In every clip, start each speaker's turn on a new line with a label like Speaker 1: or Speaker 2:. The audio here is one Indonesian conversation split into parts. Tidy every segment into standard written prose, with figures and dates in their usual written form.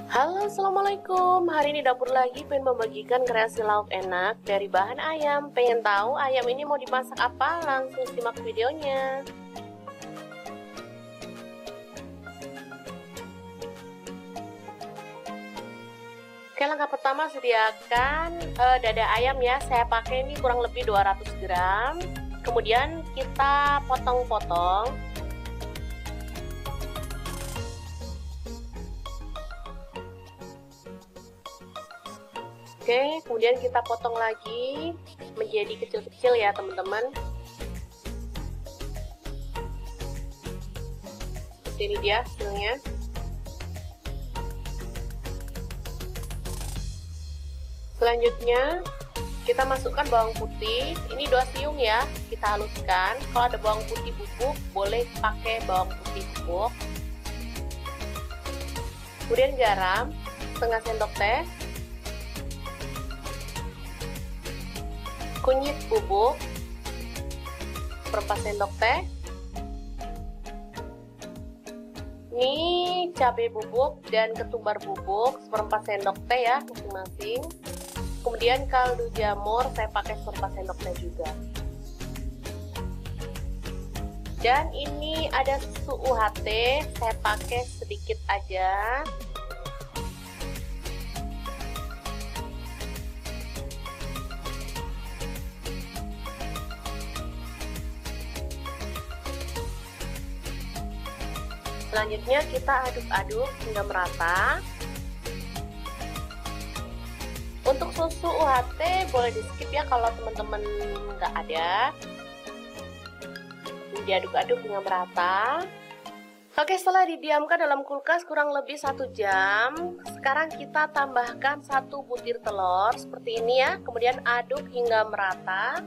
Speaker 1: Halo, assalamualaikum. Hari ini dapur lagi pengen membagikan kreasi lauk enak dari bahan ayam. Pengen tahu ayam ini mau dimasak apa? Langsung simak videonya. Oke, langkah pertama sediakan dada ayam ya. Saya pakai ini kurang lebih 200 gram. Kemudian kita potong-potong. Oke, kemudian kita potong lagi menjadi kecil-kecil ya teman-teman. Seperti ini dia hasilnya. Selanjutnya kita masukkan bawang putih. Ini 2 siung ya, kita haluskan. Kalau ada bawang putih bubuk, boleh pakai bawang putih bubuk. Kemudian garam setengah sendok teh. Kunyit bubuk 1/4 sendok teh. Ini cabai bubuk dan ketumbar bubuk 1/4 sendok teh ya masing-masing. Kemudian kaldu jamur saya pakai 1/4 sendok teh juga. Dan ini ada susu UHT, saya pakai sedikit aja. Selanjutnya kita aduk-aduk hingga merata. Untuk susu UHT boleh di skip ya kalau teman-teman nggak ada. Diaduk-aduk hingga merata. Oke, setelah didiamkan dalam kulkas kurang lebih 1 jam, sekarang kita tambahkan 1 butir telur seperti ini ya. Kemudian aduk hingga merata.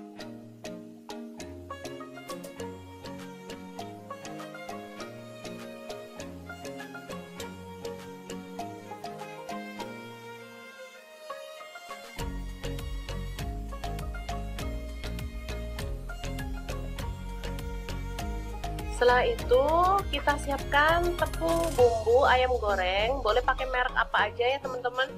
Speaker 1: Setelah itu kita siapkan tepung bumbu ayam goreng, boleh pakai merek apa aja ya teman-teman.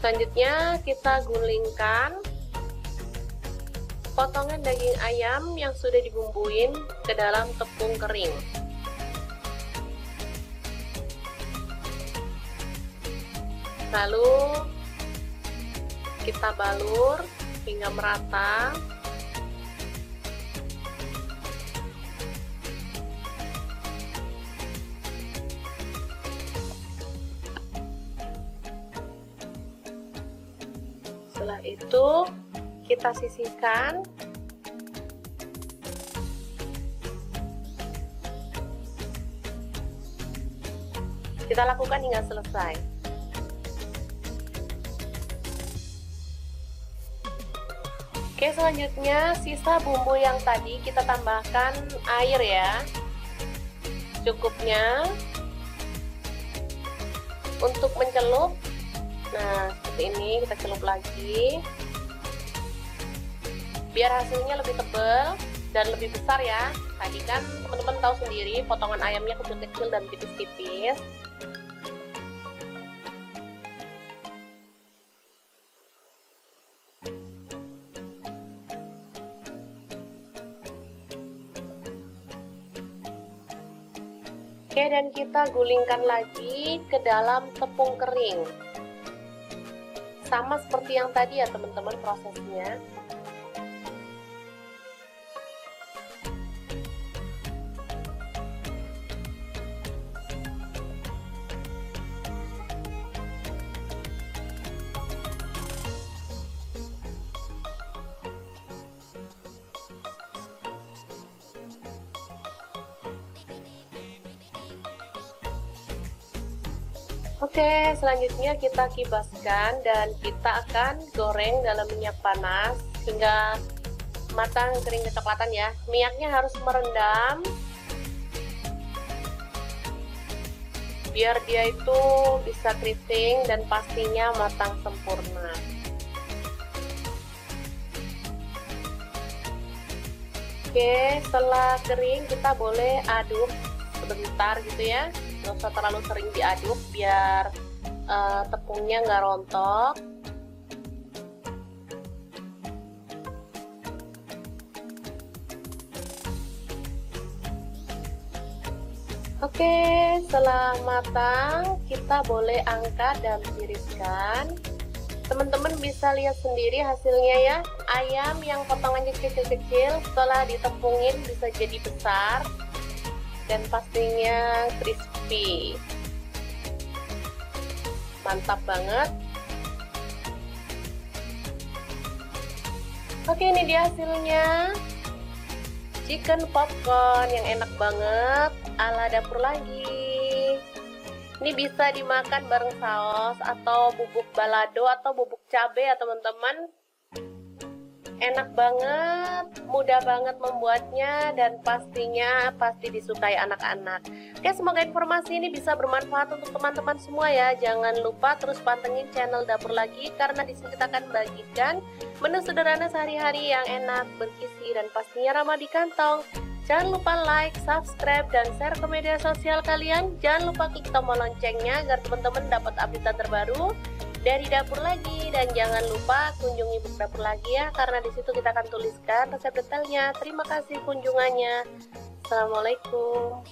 Speaker 1: Selanjutnya kita gulingkan potongan daging ayam yang sudah dibumbuin ke dalam tepung kering. Lalu kita balur hingga merata. Setelah itu kita sisihkan. Kita lakukan hingga selesai. Oke, selanjutnya sisa bumbu yang tadi kita tambahkan air ya, cukupnya untuk mencelup. Nah, seperti ini kita celup lagi biar hasilnya lebih tebal dan lebih besar ya. Tadi kan teman-teman tahu sendiri potongan ayamnya kecil-kecil dan tipis-tipis. Oke, dan kita gulingkan lagi ke dalam tepung kering. Sama seperti yang tadi ya teman-teman prosesnya. Oke, selanjutnya kita kibaskan dan kita akan goreng dalam minyak panas hingga matang kering kecoklatan ya. Minyaknya harus merendam biar dia itu bisa keriting dan pastinya matang sempurna. Oke, setelah kering kita boleh aduk sebentar gitu ya, nggak usah terlalu sering diaduk biar tepungnya nggak rontok. Oke, setelah matang kita boleh angkat dan tiriskan. Teman-teman bisa lihat sendiri hasilnya ya. Ayam yang potongannya kecil-kecil setelah ditepungin bisa jadi besar dan pastinya crispy. Mantap banget. Oke, ini dia hasilnya. Chicken popcorn yang enak banget ala dapur lagi. Ini bisa dimakan bareng saus atau bubuk balado atau bubuk cabai ya teman-teman. Enak banget, mudah banget membuatnya dan pastinya pasti disukai anak-anak. Oke, semoga informasi ini bisa bermanfaat untuk teman-teman semua ya. Jangan lupa terus pantengin channel Dapur Lagi karena di sini kita akan bagikan menu sederhana sehari-hari yang enak, bergizi dan pastinya ramah di kantong. Jangan lupa like, subscribe, dan share ke media sosial kalian. Jangan lupa klik tombol loncengnya agar teman-teman dapat update terbaru dari Dapur Lagi. Dan jangan lupa kunjungi buku Dapur Lagi ya, karena di situ kita akan tuliskan resep detailnya. Terima kasih kunjungannya. Assalamualaikum.